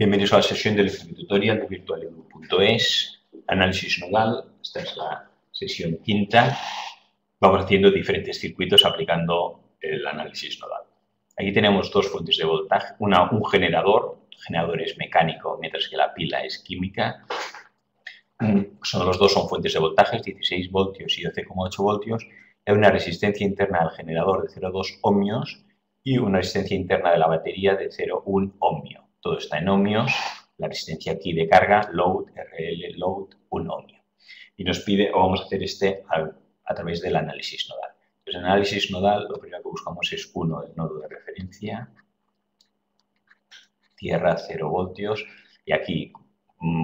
Bienvenidos a la sesión del tutorial de virtualedu.es, análisis nodal. Esta es la sesión quinta. Vamos haciendo diferentes circuitos aplicando el análisis nodal. Aquí tenemos dos fuentes de voltaje, un generador. El generador es mecánico, mientras que la pila es química. Los dos son fuentes de voltajes, 16 voltios y 12,8 voltios. Hay una resistencia interna del generador de 0,2 ohmios y una resistencia interna de la batería de 0,1 ohmio. Todo está en ohmios. La resistencia aquí de carga, load, RL, load, 1 ohmio. Y nos pide, o vamos a hacer a través del análisis nodal. Entonces, en análisis nodal, lo primero que buscamos es el nodo de referencia, tierra, 0 voltios, y aquí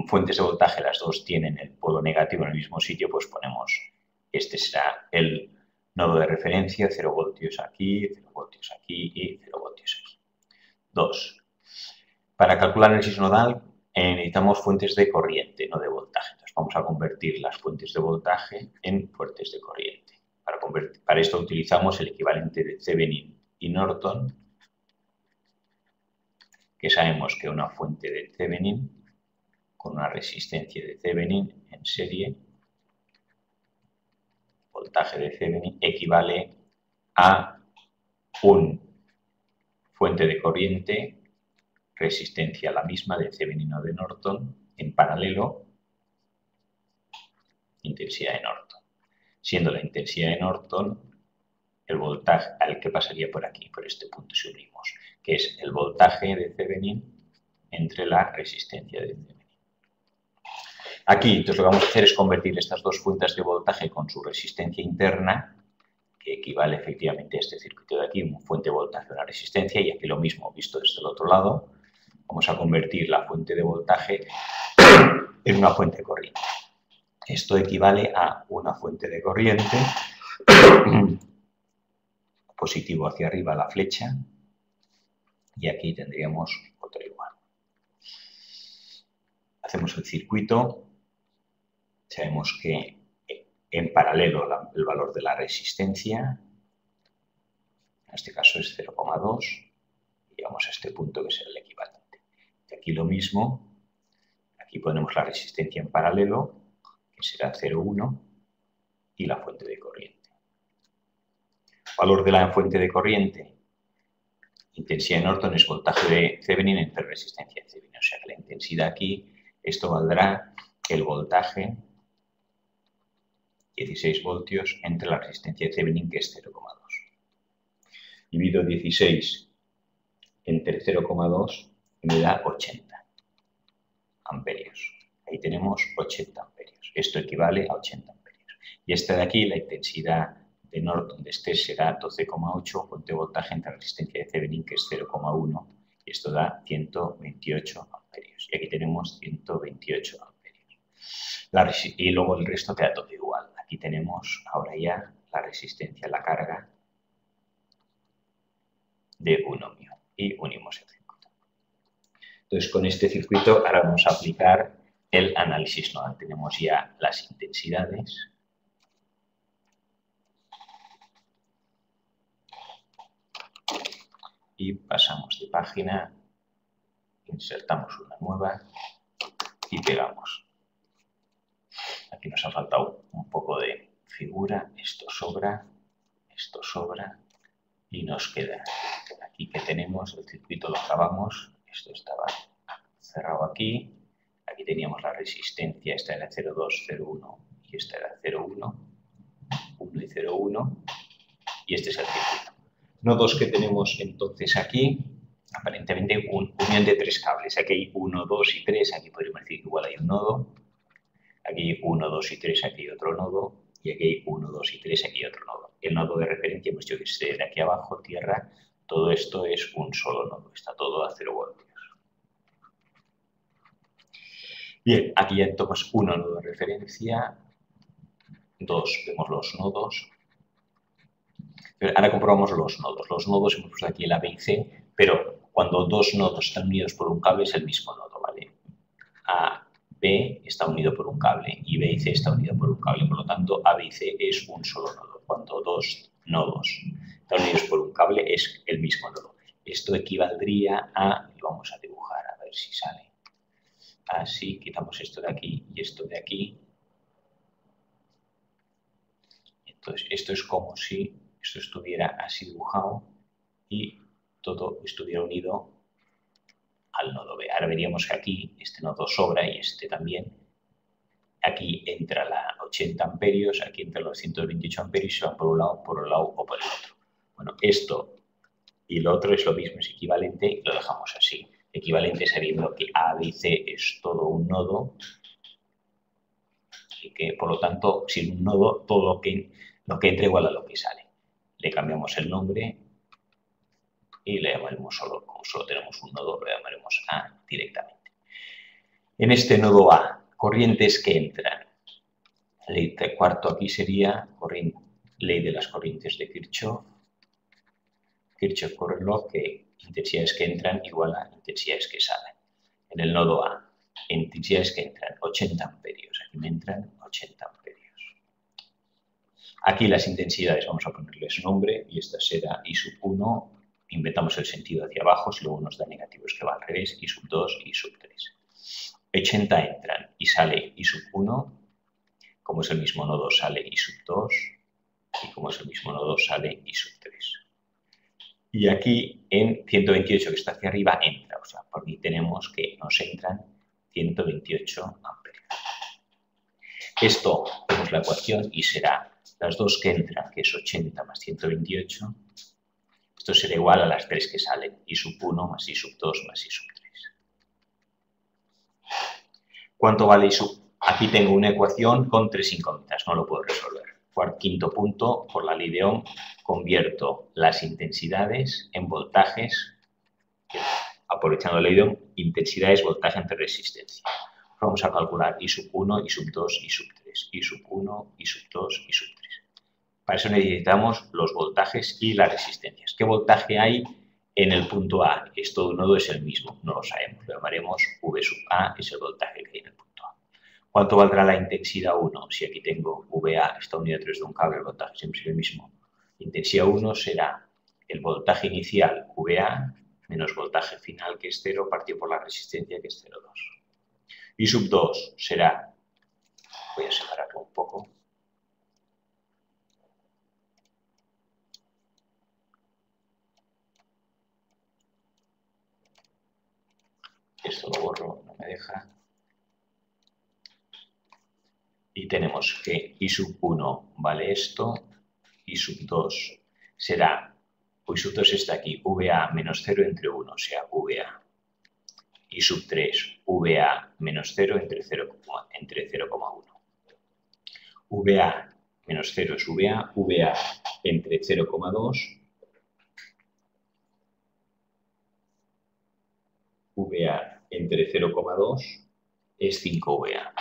fuentes de voltaje, las dos tienen el polo negativo en el mismo sitio, pues ponemos, este será el nodo de referencia, 0 voltios aquí, 0 voltios aquí y 0 voltios aquí. 2. Para calcular análisis nodal necesitamos fuentes de corriente, no de voltaje. Entonces vamos a convertir las fuentes de voltaje en fuentes de corriente. Para esto utilizamos el equivalente de Thevenin y Norton, que sabemos que una fuente de Thevenin con una resistencia de Thevenin en serie, voltaje de Thevenin, equivale a una fuente de corriente, resistencia la misma de Thevenin o de Norton, en paralelo, intensidad de Norton. Siendo la intensidad de Norton el voltaje al que pasaría por aquí, por este punto si unimos, que es el voltaje de Thevenin entre la resistencia de Thevenin. Aquí, entonces, lo que vamos a hacer es convertir estas dos fuentes de voltaje con su resistencia interna, que equivale efectivamente a este circuito de aquí, una fuente de voltaje, una resistencia, y aquí lo mismo visto desde el otro lado. Vamos a convertir la fuente de voltaje en una fuente de corriente. Esto equivale a una fuente de corriente, positivo hacia arriba la flecha, y aquí tendríamos otro igual. Hacemos el circuito, sabemos que en paralelo el valor de la resistencia, en este caso es 0,2, y llegamos a este punto que será el equivalente. Y aquí lo mismo, aquí ponemos la resistencia en paralelo, que será 0,1, y la fuente de corriente. Valor de la fuente de corriente, intensidad de Norton es voltaje de Thevenin entre resistencia de Thevenin. O sea que la intensidad aquí, esto valdrá el voltaje 16 voltios entre la resistencia de Thevenin, que es 0,2. Divido 16 entre 0,2 y me da 80 amperios. Ahí tenemos 80 amperios. Esto equivale a 80 amperios. Y esta de aquí, la intensidad de Norton de este será 12,8, fuente de voltaje entre la resistencia de Thevenin, que es 0,1, y esto da 128 amperios. Y aquí tenemos 128 amperios. Y luego el resto queda todo igual. Aquí tenemos ahora ya la resistencia, la carga de 1 ohmio. Y unimos el circuito. Entonces, con este circuito ahora vamos a aplicar el análisis nodal. Tenemos ya las intensidades. Y pasamos de página, insertamos una nueva y pegamos. Aquí nos ha faltado un poco de figura, esto sobra y nos queda aquí que tenemos, el circuito lo acabamos, esto estaba cerrado aquí, aquí teníamos la resistencia, esta era 0,2, 0,1 y esta era 0,1, 1 y 0,1 y este es el circuito. Nodos que tenemos entonces aquí, aparentemente unión de 3 cables. Aquí hay 1, 2 y 3, aquí podríamos decir que igual hay un nodo. Aquí hay 1, 2 y 3, aquí hay otro nodo. Y aquí hay 1, 2 y 3, aquí hay otro nodo. El nodo de referencia, pues yo que sé, de aquí abajo, tierra, todo esto es un solo nodo. Está todo a 0 voltios. Bien, aquí ya tenemos un nodo de referencia. 2, vemos los nodos. Ahora comprobamos los nodos. Los nodos hemos puesto aquí el A, B y C, pero cuando dos nodos están unidos por un cable es el mismo nodo, ¿vale? A, B está unido por un cable y B y C está unido por un cable. Por lo tanto, A, B y C es un solo nodo. Cuando dos nodos están unidos por un cable es el mismo nodo. Esto equivaldría a, y vamos a dibujar a ver si sale, así, quitamos esto de aquí y esto de aquí. Entonces, esto es como si esto estuviera así dibujado y todo estuviera unido al nodo B. Ahora veríamos que aquí este nodo sobra y este también. Aquí entra la 80 amperios, aquí entra los 128 amperios y va por un lado o por el otro. Bueno, esto y lo otro es lo mismo, es equivalente y lo dejamos así. Equivalente sabiendo que A, B y C es todo un nodo y que, por lo tanto, sin un nodo, todo lo que entra igual a lo que sale. Le cambiamos el nombre y le llamaremos solo, como solo tenemos un nodo, lo llamaremos A directamente. En este nodo A, corrientes que entran. Ley de cuarto aquí sería ley de las corrientes de Kirchhoff. Kirchhoff corre lo que intensidades que entran igual a intensidades que salen. En el nodo A, intensidades que entran 80 amperios. Aquí me entran 80 amperios. Aquí las intensidades vamos a ponerles nombre y esta será I sub 1. Inventamos el sentido hacia abajo, si luego nos da negativos que va al revés, I sub 2, I sub 3. 80 entran y sale I sub 1. Como es el mismo nodo, sale I sub 2. Y como es el mismo nodo, sale I sub 3. Y aquí en 128, que está hacia arriba, entra. O sea, por aquí tenemos que nos entran 128 amperios. Esto, vemos la ecuación y será las dos que entran, que es 80 más 128. Esto será igual a las 3 que salen, I sub 1 más I sub 2 más I sub 3. ¿Cuánto vale I sub? Aquí tengo una ecuación con 3 incógnitas, no lo puedo resolver. Quinto punto, por la ley de Ohm, convierto las intensidades en voltajes, aprovechando la ley de Ohm, intensidades, voltaje entre resistencia. Vamos a calcular I sub 1, I sub 2, I sub 3, I sub 1, I sub 2, I sub 3. Para eso necesitamos los voltajes y las resistencias. ¿Qué voltaje hay en el punto A? Esto de un nodo es el mismo, no lo sabemos, lo llamaremos V sub A, es el voltaje que hay en el punto A. ¿Cuánto valdrá la intensidad 1? Si aquí tengo VA, está unido a través de un cable, el voltaje siempre es el mismo. Intensidad 1 será el voltaje inicial VA menos voltaje final, que es 0, partido por la resistencia, que es 0,2. I sub 2 será, voy a separarlo un poco, esto lo borro, no me deja. Y tenemos que I sub 1 vale esto, I sub 2 será, I sub 2 está aquí, VA menos 0 entre 1, o sea, VA. I sub 3, VA menos 0 entre 0,1. VA menos 0 es VA, VA entre 0,2, VA entre 0,2 es 5VA.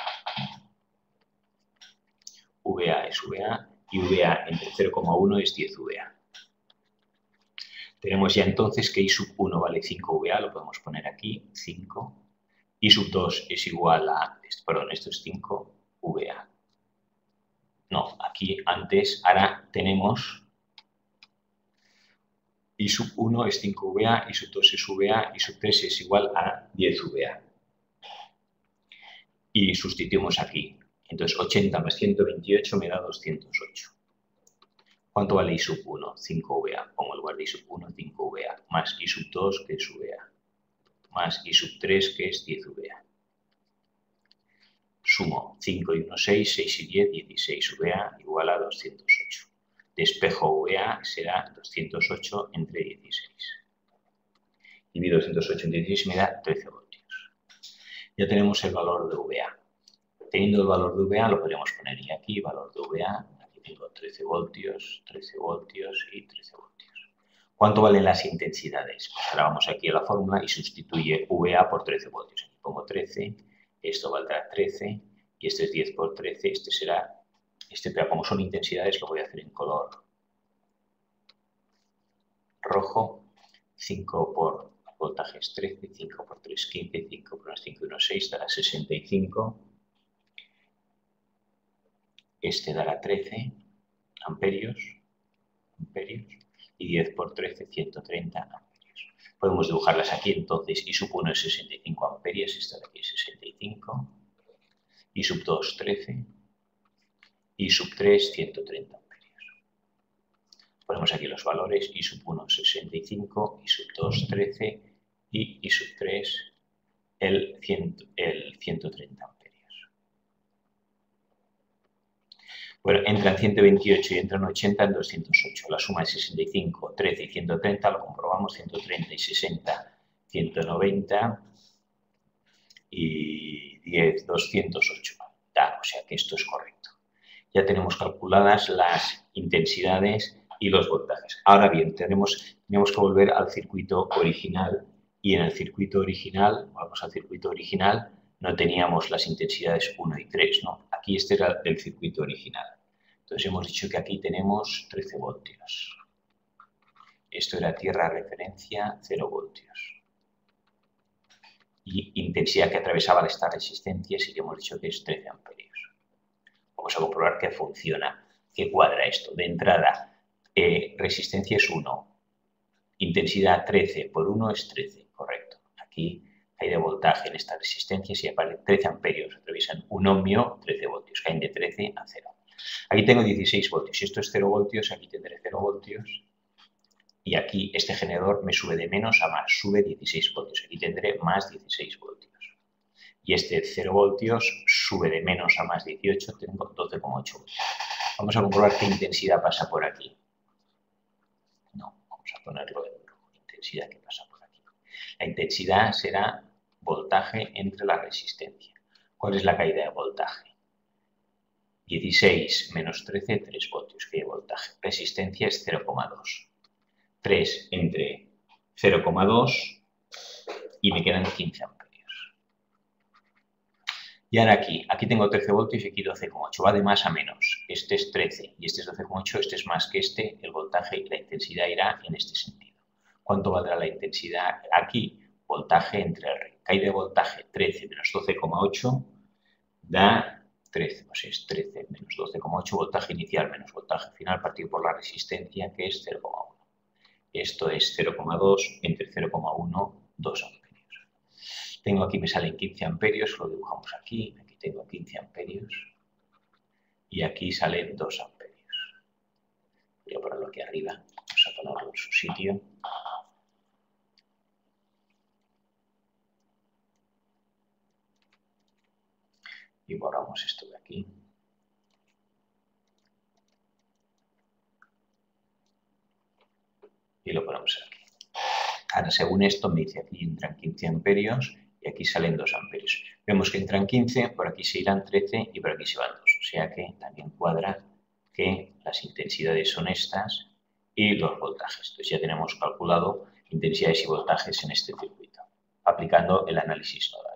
VA es VA y VA entre 0,1 es 10VA. Tenemos ya entonces que I sub 1 vale 5VA, lo podemos poner aquí, 5. I sub 2 es igual a, perdón, esto es 5VA. No, aquí antes, ahora tenemos I sub 1 es 5VA, I sub 2 es VA, I sub 3 es igual a 10VA. Y sustituimos aquí. Entonces, 80 más 128 me da 208. ¿Cuánto vale I sub 1? 5VA. Pongo en lugar de I sub 1, 5VA. Más I sub 2, que es VA. Más I sub 3, que es 10VA. Sumo 5 y 1, 6, 6 y 10, 16 VA igual a 208. Despejo VA será 208 entre 16. Divido 208 entre 16 me da 13 voltios. Ya tenemos el valor de VA. Teniendo el valor de VA lo podríamos poner ya aquí, valor de VA. Aquí tengo 13 voltios, 13 voltios y 13 voltios. ¿Cuánto valen las intensidades? Pues ahora vamos aquí a la fórmula y sustituye VA por 13 voltios. Aquí pongo 13, esto valdrá 13 y este es 10 por 13, este será, pero como son intensidades lo voy a hacer en color rojo. 5 por voltaje es 13, 5 por 3, 15, 5 por 5 y 1, 6, dará 65. Este dará 13 amperios y 10 por 13, 130 amperios. Podemos dibujarlas aquí, entonces I sub 1 es 65 amperios, esta de aquí es 65, I sub 2 13, I sub 3 130 amperios. Ponemos aquí los valores, I sub 1 65, I sub 2 13 y I sub 3 el 130 amperios. Bueno, entran 128 y entran 80 en 208. La suma es 65, 13 y 130, lo comprobamos, 130 y 60, 190 y 10, 208. O sea que esto es correcto. Ya tenemos calculadas las intensidades y los voltajes. Ahora bien, tenemos que volver al circuito original y en el circuito original, vamos al circuito original, no teníamos las intensidades 1 y 3, ¿no? Aquí este era el circuito original. Entonces hemos dicho que aquí tenemos 13 voltios. Esto era tierra referencia, 0 voltios. Y intensidad que atravesaba estas resistencias y que hemos dicho que es 13 amperios. Vamos a comprobar que funciona, que cuadra esto. De entrada, resistencia es 1, intensidad 13 por 1 es 13, correcto. Aquí hay de voltaje en estas resistencias y aparece 13 amperios, atraviesan 1 ohmio, 13 voltios, caen de 13 a 0. Aquí tengo 16 voltios, si esto es 0 voltios, aquí tendré 0 voltios y aquí este generador me sube de menos a más, sube 16 voltios, aquí tendré más 16 voltios. Y este 0 voltios sube de menos a más 18, tengo 12,8 voltios. Vamos a comprobar qué intensidad pasa por aquí. No, vamos a ponerlo en rojo, intensidad que pasa por aquí. La intensidad será voltaje entre la resistencia. ¿Cuál es la caída de voltaje? 16 menos 13, 3 voltios, que hay voltaje. Resistencia es 0,2. 3 entre 0,2 y me quedan 15 amperios. Y ahora aquí tengo 13 voltios y aquí 12,8. Va de más a menos. Este es 13 y este es 12,8. Este es más que este. El voltaje y la intensidad irá en este sentido. ¿Cuánto valdrá la intensidad aquí? Voltaje entre R. Caída de voltaje 13 menos 12,8 da 13. Pues es 13 menos 12,8. Voltaje inicial menos voltaje final partido por la resistencia que es 0,1. Esto es 0,2 entre 0,1, 2 amperios. Tengo aquí, me salen 15 amperios, lo dibujamos aquí tengo 15 amperios y aquí salen 2 amperios. Voy a ponerlo aquí arriba, vamos a ponerlo en su sitio. Y borramos esto de aquí. Y lo ponemos aquí. Ahora, según esto, me dice aquí entran 15 amperios y aquí salen 2 amperios. Vemos que entran 15, por aquí se irán 13 y por aquí se van 2. O sea que también cuadra que las intensidades son estas y los voltajes. Entonces ya tenemos calculado intensidades y voltajes en este circuito, aplicando el análisis nodal.